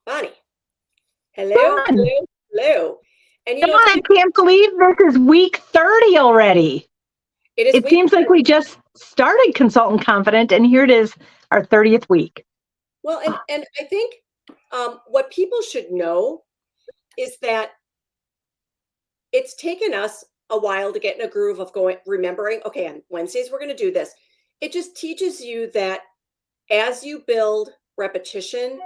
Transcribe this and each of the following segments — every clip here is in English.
Bonnie. Hello, Dawn, hello, hello. And Dawn, I today can't believe this is week 30 already. it is It week seems like 30. we just started Consultant Confident, and here it is, our 30th week. Well, and I think what people should know is that it's taken us a while to get in a groove of going, remembering, okay, on Wednesdays we're going to do this. It just teaches you that as you build repetition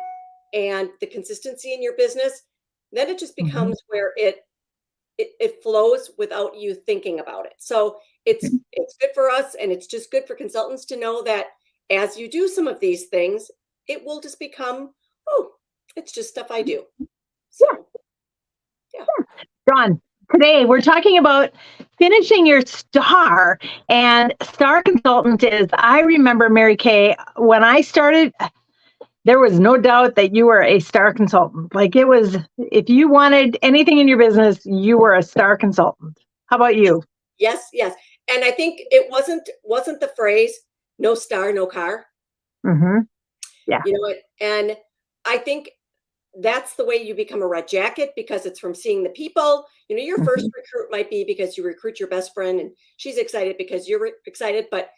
and the consistency in your business, then it just Mhm. becomes where it flows without you thinking about it. So it's good for us, and it's just good for consultants to know that as you do some of these things, it will just become, oh, it's just stuff I do. Yeah, So yeah. Dawn, today we're talking about finishing your star. And Star Consultant is, I remember, Mary Kay, when I started, there was no doubt that you were a star consultant. Like it was, if you wanted anything in your business, you were a star consultant. How about you? Yes, yes. And I think it wasn't the phrase no star, no car. Hmm. Yeah. You know what? And I think that's the way you become a red jacket because it's from seeing the people. You know, your first Hmm. recruit might be because you recruit your best friend and she's excited because you're excited. But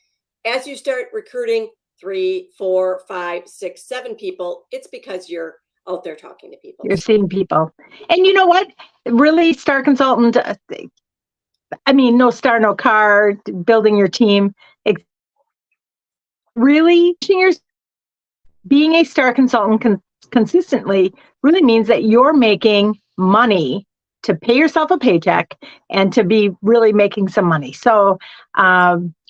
as you start recruiting three, four, five, six, seven people, it's because you're out there talking to people. You're seeing people. And you know what? Really, star consultant, I mean, no star, no car, building your team. Really, being a star consultant consistently really means that you're making money to pay yourself a paycheck and to be really making some money. So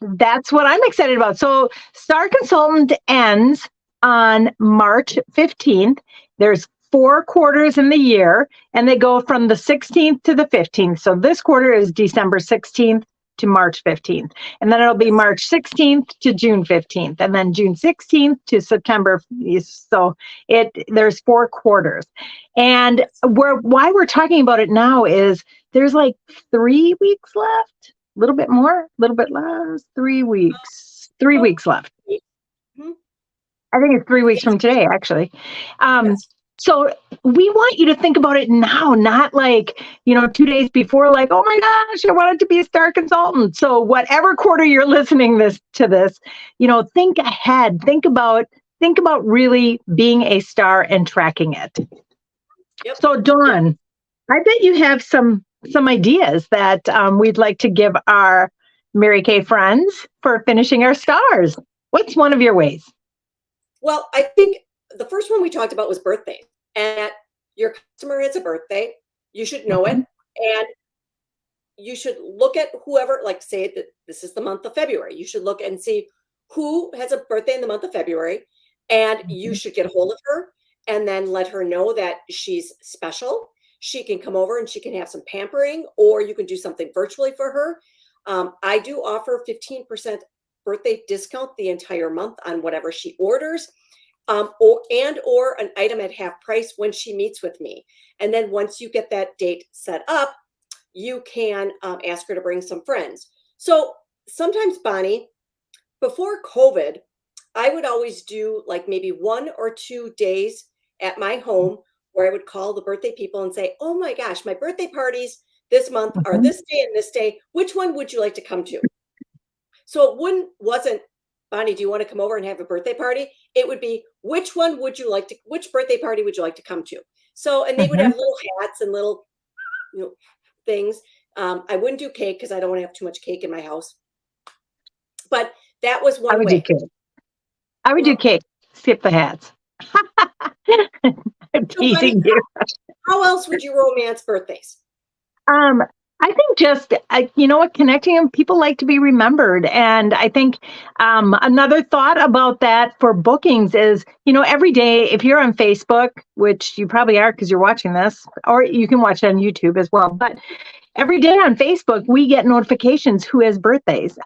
that's what I'm excited about. So Star Consultant ends on March 15th. There's 4 quarters in the year, and they go from the 16th to the 15th. So this quarter is December 16th to March 15th. And then it'll be Yes. March 16th to June 15th, and then June 16th to September. So there's 4 quarters. And Yes. why we're talking about it now is there's like 3 weeks left, a little bit more, a little bit less, 3 weeks, three Oh, weeks left. mhm. I think it's 3 weeks Yes. from today, actually. Um, Yes. so we want you to think about it now, not like, 2 days before, like, oh my gosh, I wanted to be a star consultant. So whatever quarter you're listening to this, think ahead. Think about really being a star and tracking it. Yep. So Yep. Dawn, I bet you have some ideas that we'd like to give our Mary Kay friends for finishing our stars. What's one of your ways? Well, I think the first one we talked about was birthdays. And your customer has a birthday, you should know it. Mhm. And you should look at whoever, like say that this is the month of February. You should look and see who has a birthday in the month of February, and you Mhm. should get a hold of her and then let her know that she's special. She can come over and she can have some pampering, or you can do something virtually for her. I do offer 15% birthday discount the entire month on whatever she orders, or an item at half price when she meets with me. And then once you get that date set up, you can ask her to bring some friends. So sometimes, Bonnie, before COVID, I would always do like maybe 1 or 2 days at my home where I would call the birthday people and say, oh my gosh, my birthday parties this month are Mhm. this day and this day. Which one would you like to come to? So it wasn't, Bonnie, do you want to come over and have a birthday party? It would be, which birthday party would you like to come to? So, and they would Mhm. have little hats and little, you know, things. I wouldn't do cake because I don't want to have too much cake in my house. But that was I one would do way. cake. I would do Well, cake. Skip the hats. I'm so Bonnie, teasing you. how else would you romance birthdays? Um, I think just connecting them. People like to be remembered, and I think another thought about that for bookings is, every day if you're on Facebook, which you probably are because you're watching this, or you can watch it on YouTube as well. But every day on Facebook, we get notifications who has birthdays.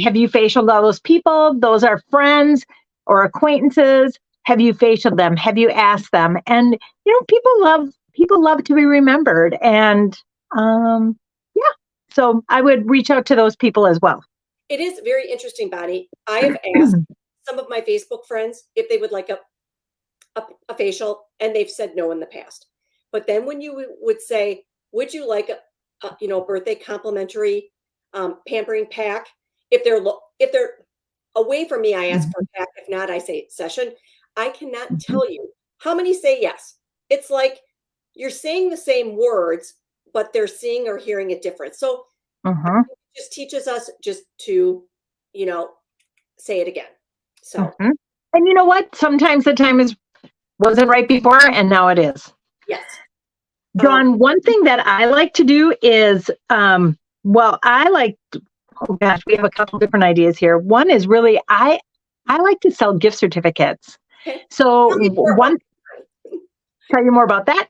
Have you facialed all those people? Those are friends or acquaintances. Have you facialed them? Have you asked them? And people love to be remembered. And yeah, so I would reach out to those people as well. It is very interesting, Bonnie. I have asked some of my Facebook friends if they would like a facial, and they've said no in the past. But then when you would say, would you like a birthday complimentary pampering pack? If they're away from me, I ask for a pack. If not, I say session. I cannot tell you how many say yes. It's like you're saying the same words, but they're seeing or hearing it different. So it just teaches us just to, say it again. So, and you know what? Sometimes the time wasn't right before, and now it is. yes. Dawn, one thing that I like to do is, oh gosh, we have a couple different ideas here. One is really, I like to sell gift certificates. Okay. So tell you more about that.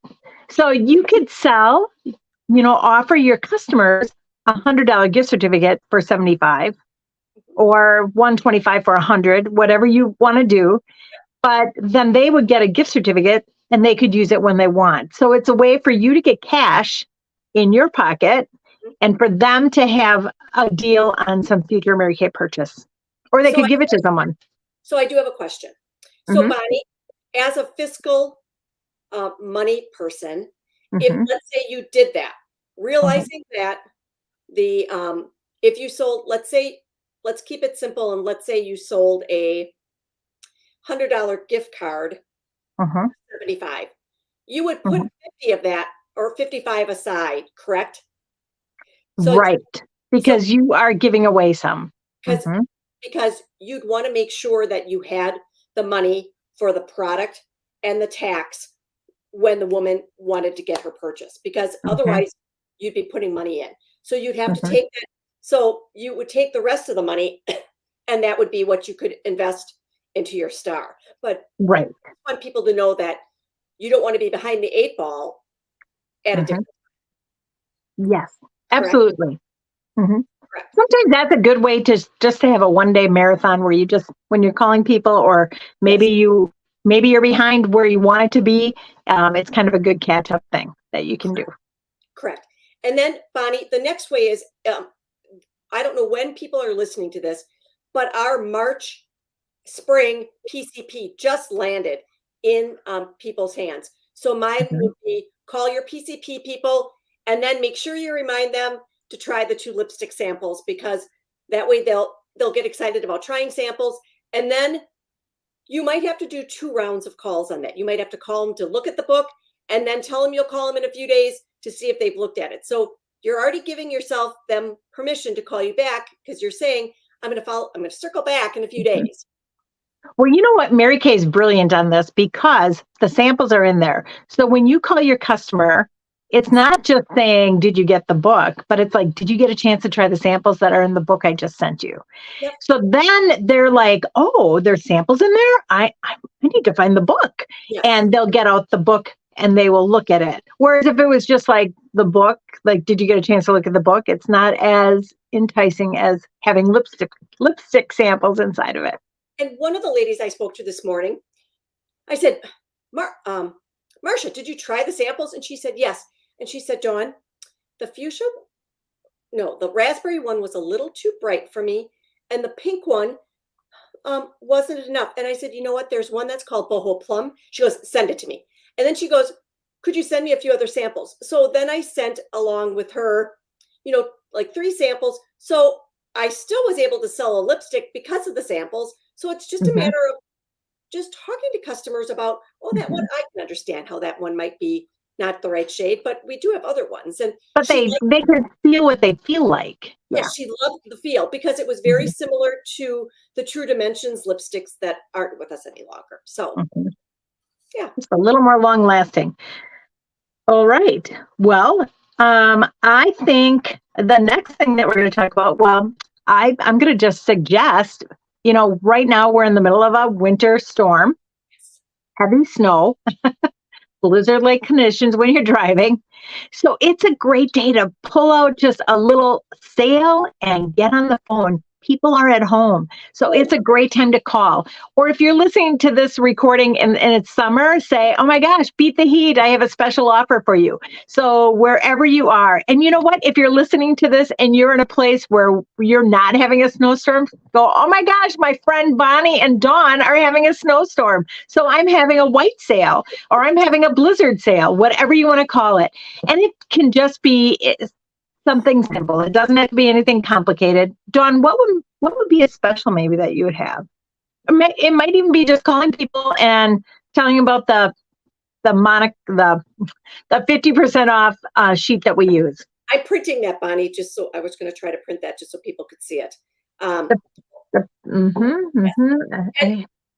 So you could sell, offer your customers $100 gift certificate for $75 or $125 for $100, whatever you want to do. But then they would get a gift certificate and they could use it when they want. So it's a way for you to get cash in your pocket and for them to have a deal on some future Mary Kay purchase, or they could give it to someone. So I do have a question. So Bonnie, as a fiscal money person, if let's say you did that, realizing that if you sold, let's keep it simple, and let's say you sold a $100 gift card, 75, you would put 50 of that or 55 aside, correct? So right, because you are giving away some. Because you'd want to make sure that you had the money for the product and the tax when the woman wanted to get her purchase, because otherwise you'd be putting money in. So you'd have to take that. So you would take the rest of the money and that would be what you could invest into your star. But I want people to know that you don't want to be behind the 8 ball at a different time. Yes, absolutely. Sometimes that's a good way to just to have a one-day marathon where you just, when you're calling people, or maybe you're behind where you want it to be, it's kind of a good catch-up thing that you can do. Correct. And then Bonnie, the next way is, I don't know when people are listening to this, but our March spring PCP just landed in people's hands. So mine would be call your PCP people and then make sure you remind them to try the 2 lipstick samples, because that way they'll get excited about trying samples. And then you might have to do 2 rounds of calls on that. You might have to call them to look at the book and then tell them you'll call them in a few days to see if they've looked at it. So you're already giving them permission to call you back, because you're saying, I'm going to circle back in a few days. Well, you know what? Mary Kay is brilliant on this because the samples are in there. So when you call your customer, it's not just saying, did you get the book? But it's like, did you get a chance to try the samples that are in the book I just sent you? Yep. So then they're like, oh, there's samples in there? I need to find the book. Yes. And they'll get out the book and they will look at it. Whereas if it was just like the book, like, did you get a chance to look at the book? It's not as enticing as having lipstick samples inside of it. And one of the ladies I spoke to this morning, I said, Marcia, did you try the samples? And she said, yes. And she said, Dawn, the raspberry one was a little too bright for me. And the pink one wasn't enough. And I said, you know what? There's one that's called Boho Plum. She goes, send it to me. And then she goes, could you send me a few other samples? So then I sent along with her, like 3 samples. So I still was able to sell a lipstick because of the samples. So it's just a matter of just talking to customers about, that one, I can understand how that one might be not the right shade, but we do have other ones. But they can feel what they feel like. Yeah, she loved the feel because it was very similar to the True Dimensions lipsticks that aren't with us any longer. So, yeah. It's a little more long lasting. All right. Well, I think the next thing that we're going to talk about, I'm going to just suggest, right now we're in the middle of a winter storm, heavy snow, blizzard-like conditions when you're driving. So it's a great day to pull out just a little sail and get on the phone people are at home. So it's a great time to call. Or if you're listening to this recording and it's summer, say, oh my gosh, beat the heat. I have a special offer for you. So wherever you are, and you know what? If you're listening to this and you're in a place where you're not having a snowstorm, go, oh my gosh, my friend Bonnie and Dawn are having a snowstorm. So I'm having a white sale or I'm having a blizzard sale, whatever you want to call it. And it can just be something simple. It doesn't have to be anything complicated. Dawn, what would be a special maybe that you would have? It might even be just calling people and telling about the 50% off sheet that we use. I'm printing that, Bonnie, just so I was going to try to print that just so people could see it. And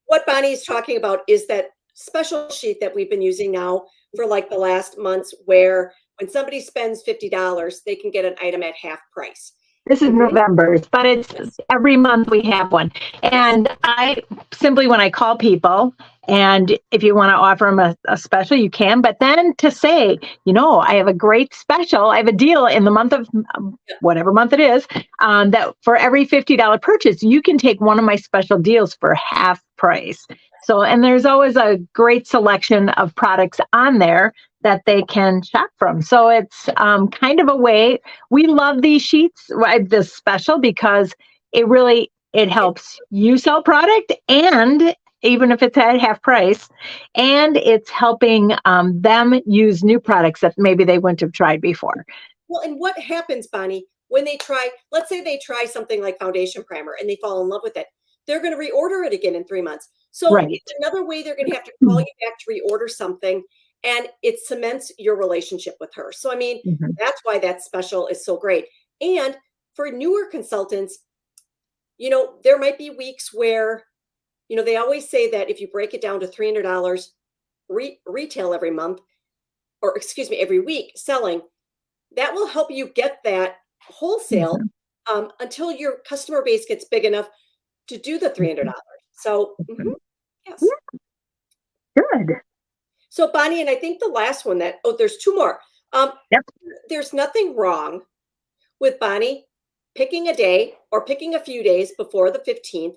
what Bonnie is talking about is that special sheet that we've been using now for like the last months, where when somebody spends $50, they can get an item at half price. This is November's, but it's every month we have one. And I simply, when I call people, and if you want to offer them a special, you can. But then to say, I have a great special, I have a deal in the month of whatever month it is, that for every $50 purchase, you can take one of my special deals for half price. So, and there's always a great selection of products on there that they can shop from. So it's kind of a way. We love these sheets, this special, because it helps you sell product, and even if it's at half price, and it's helping them use new products that maybe they wouldn't have tried before. Well, and what happens, Bonnie, when they try, let's say they try something like foundation primer and they fall in love with it, they're going to reorder it again in 3 months. So it's another way they're going to have to call you back to reorder something, and it cements your relationship with her. So, I mean, that's why that special is so great. And for newer consultants, there might be weeks where, they always say that if you break it down to $300 retail every month, or excuse me, every week selling, that will help you get that wholesale until your customer base gets big enough to do the $300. So, yes. Good. So, Bonnie, and I think the last one there's two more. There's nothing wrong with Bonnie picking a day or picking a few days before the 15th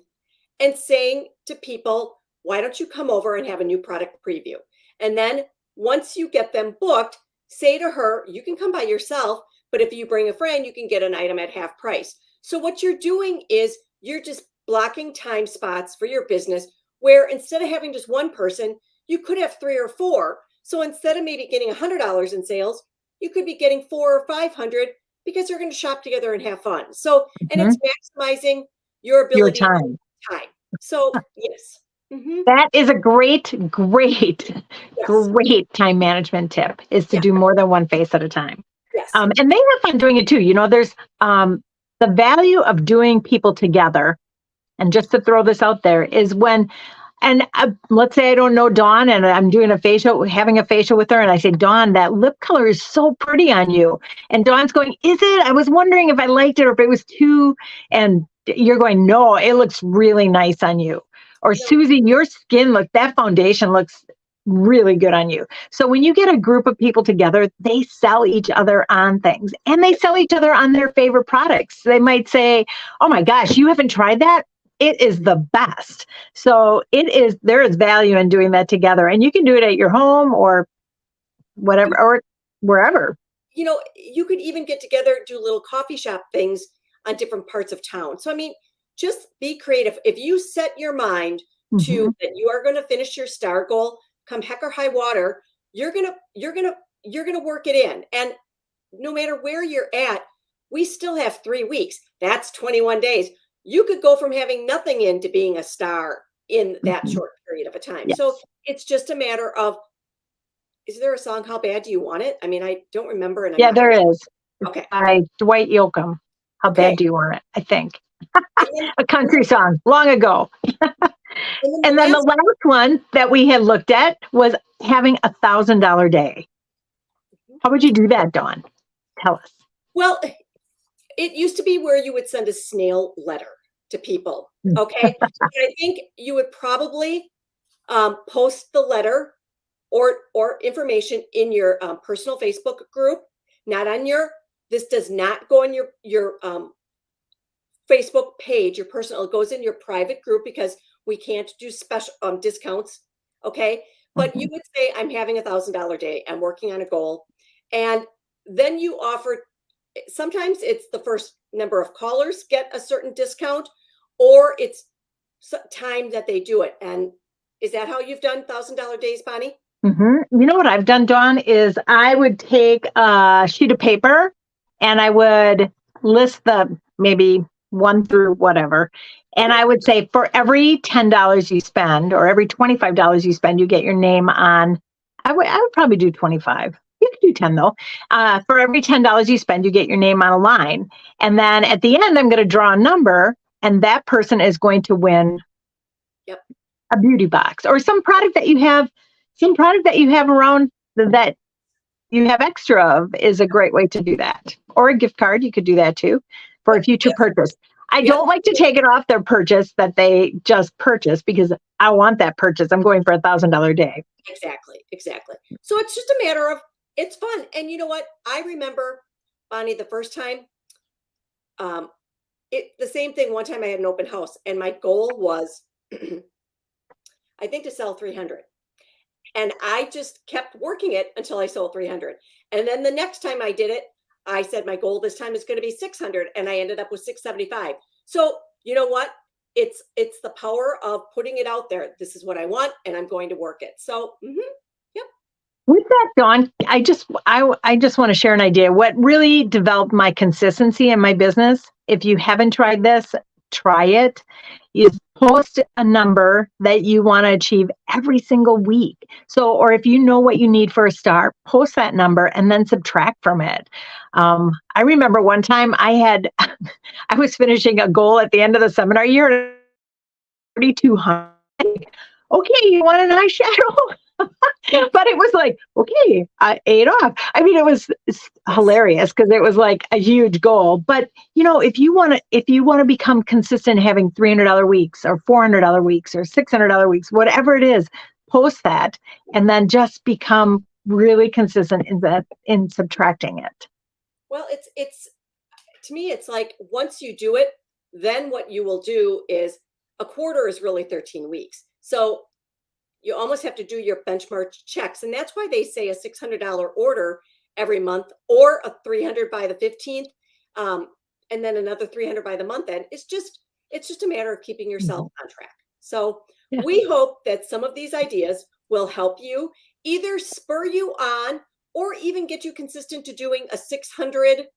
and saying to people, why don't you come over and have a new product preview? And then once you get them booked, say to her, you can come by yourself, but if you bring a friend, you can get an item at half price. So what you're doing is you're just blocking time spots for your business, where instead of having just one person, you could have 3 or 4. So instead of maybe getting $100 in sales, you could be getting 400 or 500 because you're going to shop together and have fun. So, and it's maximizing your ability your time. So, yes. That is a great time management tip, is to do more than one face at a time. Yes. And they have fun doing it too. There's the value of doing people together. And just to throw this out there is when, let's say I don't know Dawn and I'm doing having a facial with her, and I say, Dawn, that lip color is so pretty on you. And Dawn's going, is it? I was wondering if I liked it or if it was too, and you're going, no, it looks really nice on you. Or Susie, your skin that foundation looks really good on you. So when you get a group of people together, they sell each other on things, and they sell each other on their favorite products. They might say, oh my gosh, you haven't tried that? It is the best. So there is value in doing that together, and you can do it at your home or whatever, or wherever. You could even get together, do little coffee shop things on different parts of town. So, I mean, just be creative. If you set your mind to that you are going to finish your STAR goal, come heck or high water, you're going to work it in. And no matter where you're at, we still have 3 weeks. That's 21 days. You could go from having nothing in to being a star in that short period of a time. Yes. So it's just a matter of, is there a song, How Bad Do You Want It? I mean, I don't remember. Yeah, there is. Okay. By Dwight Yoakam. How Bad Do You Want It? I think. A country song, long ago. And then the last one that we had looked at was having $1,000 day. How would you do that, Dawn? Tell us. Well, it used to be where you would send a snail letter to people. Okay. I think you would probably post the letter or information in your personal Facebook group, not on this does not go on your Facebook page, your personal, it goes in your private group because we can't do special discounts. Okay. But you would say, I'm having $1,000 day. I'm working on a goal. And then you offer, sometimes it's the first number of callers get a certain discount, or it's time that they do it. And is that how you've done $1,000 days, Bonnie? You know what I've done, Dawn, is I would take a sheet of paper and I would list the maybe 1 through whatever. And I would say for every $10 you spend or every $25 you spend, you get your name on. I would probably do 25. You could do 10 though. For every $10 you spend, you get your name on a line. And then at the end, I'm going to draw a number, and that person is going to win a beauty box or some product that you have around that you have extra of is a great way to do that. Or a gift card, you could do that too for a future purchase. I don't like to take it off their purchase that they just purchased because I want that purchase. I'm going for $1,000 day. Exactly. So it's just a matter of, it's fun. And you know what? I remember, Bonnie, the first time, the same thing. One time I had an open house and my goal was, I think, to sell 300. And I just kept working it until I sold 300. And then the next time I did it, I said my goal this time is going to be 600, and I ended up with 675. So you know what? It's the power of putting it out there. This is what I want, and I'm going to work it. So, yep. With that, Dawn, I just want to share an idea. What really developed my consistency in my business, if you haven't tried this, try it, is post a number that you want to achieve every single week. So, or if you know what you need for a start, post that number and then subtract from it. I remember one time I was finishing a goal at the end of the seminar year, 3,200. Okay, you want an eyeshadow? But it was like, okay, I ate off. I mean, it was hilarious because it was like a huge goal. But you know, if you want to become consistent, having $300 weeks or $400 weeks or $600 weeks, whatever it is, post that and then just become really consistent in subtracting it. Well, it's to me, it's like once you do it, then what you will do is a quarter is really 13 weeks. So you almost have to do your benchmark checks. And that's why they say a $600 order every month or a 300 by the 15th. And then another 300 by the month end. It's just a matter of keeping yourself on track. So we hope that some of these ideas will help you either spur you on or even get you consistent to doing a 600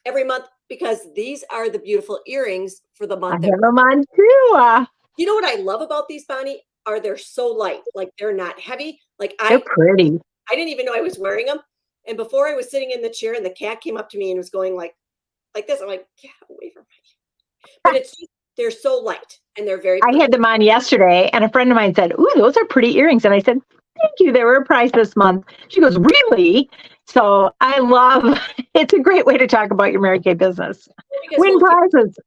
every month, because these are the beautiful earrings for the month. I have them on too. You know what I love about these, Bonnie? They're so light. Like they're not heavy. Like they're pretty. I didn't even know I was wearing them. And before I was sitting in the chair and the cat came up to me and was going like this. I'm like, get away from me. But they're so light and they're very pretty. I had them on yesterday and a friend of mine said, "Ooh, those are pretty earrings." And I said, "Thank you. They were a price this month." She goes, "Really?" So it's a great way to talk about your Mary Kay business. Win prizes.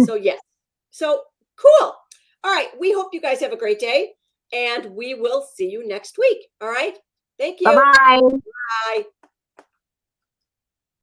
So yes. So cool. All right. We hope you guys have a great day, and we will see you next week. All right. Thank you. Bye-bye. Bye.